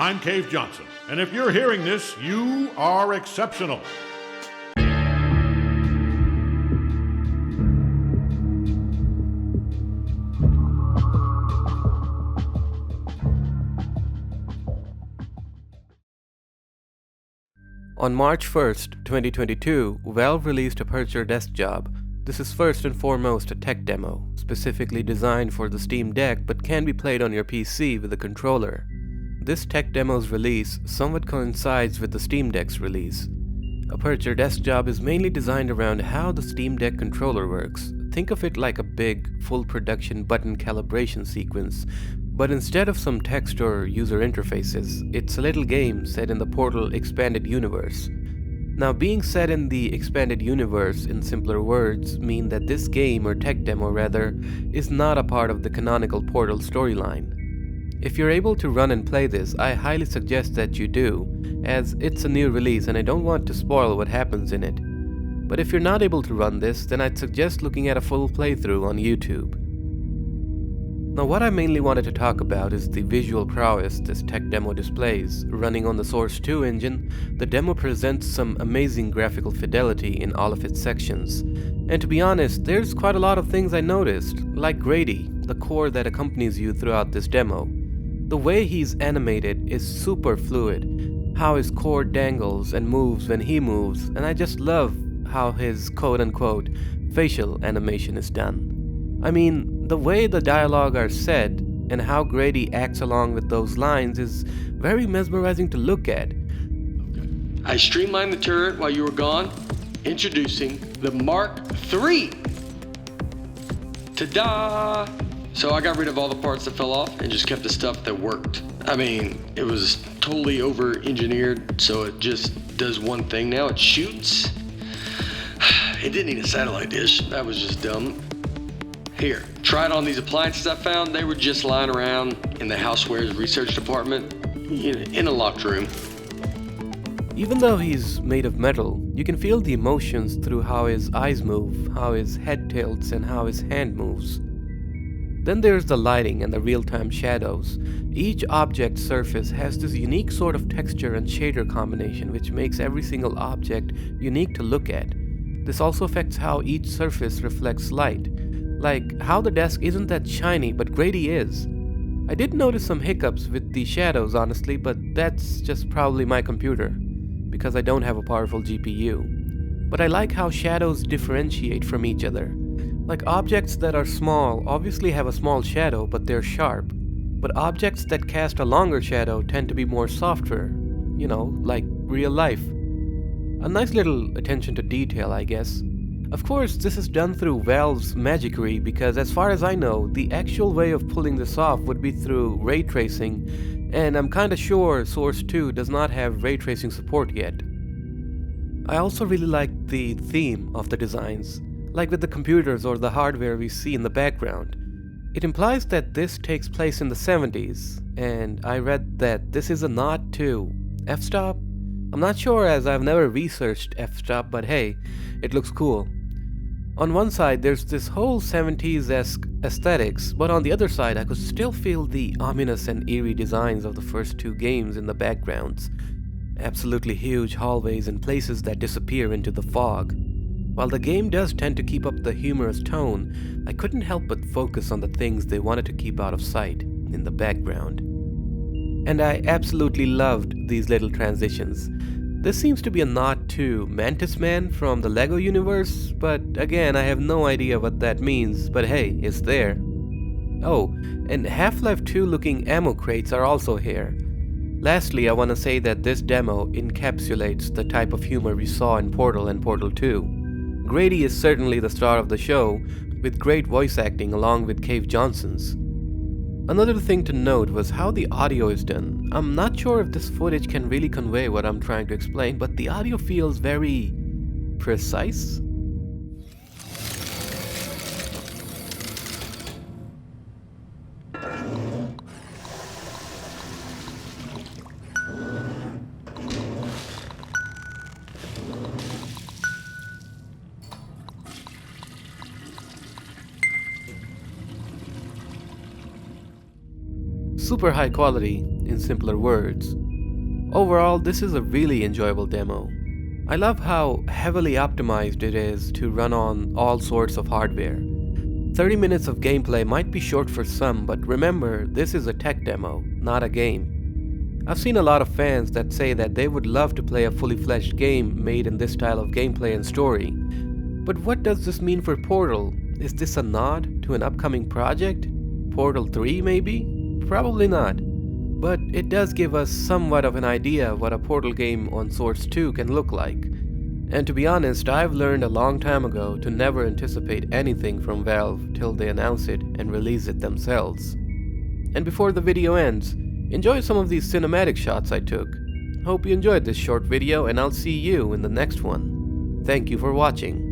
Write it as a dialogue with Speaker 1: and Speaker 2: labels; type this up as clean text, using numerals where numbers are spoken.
Speaker 1: I'm Cave Johnson, and if you're hearing this, you are exceptional.
Speaker 2: On March 1st, 2022, Valve released Aperture Desk Job. This is first and foremost a tech demo, specifically designed for the Steam Deck but can be played on your PC with a controller. This tech demo's release somewhat coincides with the Steam Deck's release. Aperture Desk Job is mainly designed around how the Steam Deck controller works. Think of it like a big, full production button calibration sequence, but instead of some text or user interfaces, it's a little game set in the Portal expanded universe. Now, being set in the expanded universe, in simpler words, mean that this game, or tech demo rather, is not a part of the canonical Portal storyline. If you're able to run and play this, I highly suggest that you do, as it's a new release and I don't want to spoil what happens in it. But if you're not able to run this, then I'd suggest looking at a full playthrough on YouTube. Now, what I mainly wanted to talk about is the visual prowess this tech demo displays. Running on the Source 2 engine, the demo presents some amazing graphical fidelity in all of its sections. And to be honest, there's quite a lot of things I noticed, like Grady, the core that accompanies you throughout this demo. The way he's animated is super fluid, how his core dangles and moves when he moves, and I just love how his quote-unquote facial animation is done. I mean, the way the dialogue are said and how Grady acts along with those lines is very mesmerizing to look at.
Speaker 3: I streamlined the turret while you were gone, introducing the Mark III. Ta-da! So I got rid of all the parts that fell off and just kept the stuff that worked. I mean, it was totally over-engineered, so it just does one thing now. It shoots. It didn't need a satellite dish. That was just dumb. Here, try it on these appliances I found. They were just lying around in the housewares research department in a locked room.
Speaker 2: Even though he's made of metal, you can feel the emotions through how his eyes move, how his head tilts, and how his hand moves. Then there's the lighting and the real-time shadows. Each object surface has this unique sort of texture and shader combination which makes every single object unique to look at. This also affects how each surface reflects light. Like how the desk isn't that shiny, but Grady is. I did notice some hiccups with the shadows honestly, but that's just probably my computer, because I don't have a powerful GPU. But I like how shadows differentiate from each other. Like objects that are small obviously have a small shadow, but they're sharp. But objects that cast a longer shadow tend to be more softer, like real life. A nice little attention to detail, I guess. Of course, this is done through Valve's magicry because as far as I know, the actual way of pulling this off would be through ray tracing, and I'm kinda sure Source 2 does not have ray tracing support yet. I also really like the theme of the designs, like with the computers or the hardware we see in the background. It implies that this takes place in the 70s, and I read that this is a nod to f-stop. I'm not sure as I've never researched f-stop, but hey, it looks cool. On one side, there's this whole 70s-esque aesthetics, but on the other side, I could still feel the ominous and eerie designs of the first two games in the backgrounds. Absolutely huge hallways and places that disappear into the fog. While the game does tend to keep up the humorous tone, I couldn't help but focus on the things they wanted to keep out of sight in the background. And I absolutely loved these little transitions. This seems to be a nod to Mantis Man from the LEGO universe, but again, I have no idea what that means, but hey, it's there. Oh, and Half-Life 2 looking ammo crates are also here. Lastly, I want to say that this demo encapsulates the type of humor we saw in Portal and Portal 2. Grady is certainly the star of the show, with great voice acting along with Cave Johnson's. Another thing to note was how the audio is done. I'm not sure if this footage can really convey what I'm trying to explain, but the audio feels very precise. super high quality, in simpler words. Overall, this is a really enjoyable demo. I love how heavily optimized it is to run on all sorts of hardware. 30 minutes of gameplay might be short for some, but remember, this is a tech demo, not a game. I've seen a lot of fans that say that they would love to play a fully fledged game made in this style of gameplay and story. But what does this mean for Portal? Is this a nod to an upcoming project? Portal 3 maybe? Probably not. But it does give us somewhat of an idea of what a Portal game on Source 2 can look like. And to be honest, I've learned a long time ago to never anticipate anything from Valve till they announce it and release it themselves. And before the video ends, enjoy some of these cinematic shots I took. Hope you enjoyed this short video, and I'll see you in the next one. Thank you for watching.